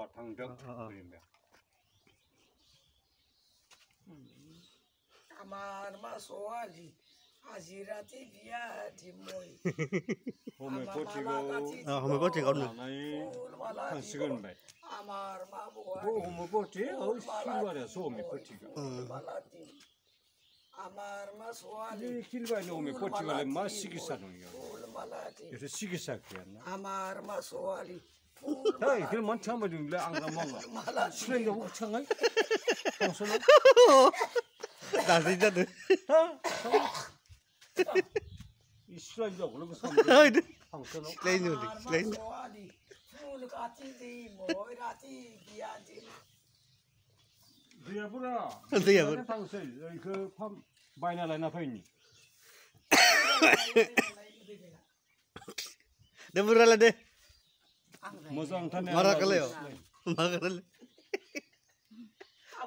당벽 그림이야. 아마르마 소아지 아지라티 비야 디모이. 홈에 버티고 홈에 버티고 나이 한식은 배. 아마르마 보아. 홈에 버티 실바래 소음이 버티고. 아마르마 소아지. 실바에 홈에 버티고 마시기 사는요. 그래서 시기사기였나? 아마르마 소아리. 야, 그만 참아 좀 내 안가망아. 실행이 혹창아? 당신아? 나 진짜네. 이 실행이 그런 거 삼. 당신아? 슬레인. 디아브라. 디아브라. 당신 그팜 바이나라 나파이니. 내 물어라 내. 모장 타네. 말아갈래요. 말아갈래.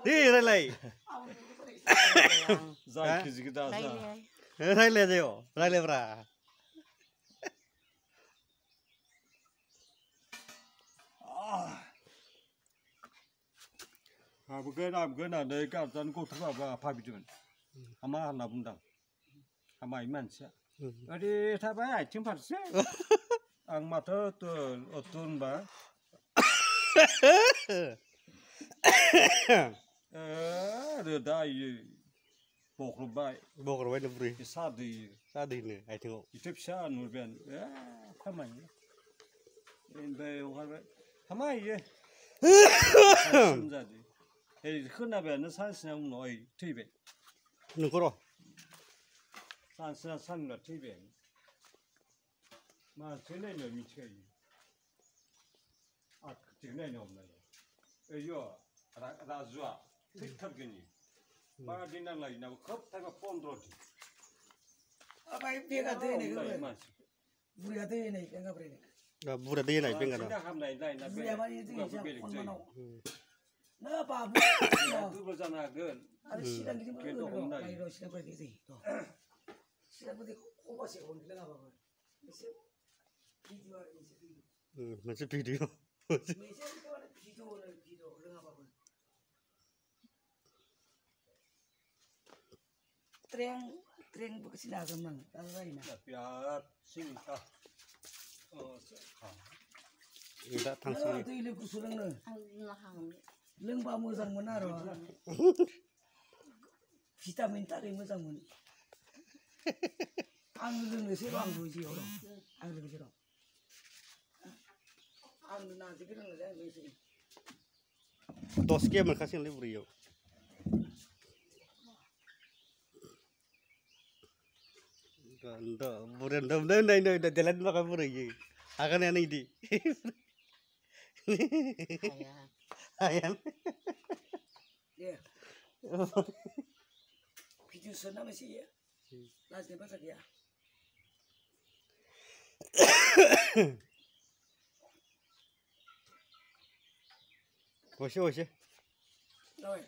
네, 자, 기지기다 자. 라일래요. 라일래브라. 그나 내가 전국 들어가 밥이든. 아마 하나 본다. 아마 이만치. 어디 타봐야 지금 봤어? 악마터 또 어떤 바? 르다이 보크바이 보크바이 너브리 사디네 아이팅고 이텝샤 누르변 가만히 인베 오하베 가만히 심자지 에 흔나베는 산스냥 노이 티베 누구로 산스나 산나 티베 마 전에는 미치가 아 전에는 없나요 에요 라즈와 틱탑견이 마디나 라이나 컵타가 폰드로티 아바이 비가 되네 그거 우리가 되네 뱅가 버리네 나 물에 되나 뱅가 나 우리가 많이 되네 나 바보 그거잖아 그 시간 기좀 그거 나이로 시간 벌 되지 또 시간 벌 오버시 올라가 봐 비디오 무슨 비디오 비디오 올라가 봐 트랭 부ksi na gamang taray na piat singka Tidak tangsi. Itu ile kusulang na. Leng ba mo sang manaro. Vitamin tari mo sang mon. Ang leng ne siro ang buji oro. Ang leng siro. Ang na dikir na dai besi. Dos ke makasih liburio. Ndo, bukan ndo jalan makan burio. Akan yang ini. Ayam. Ya. Video sana masih ya. Last apa saja. Oke. Rồi.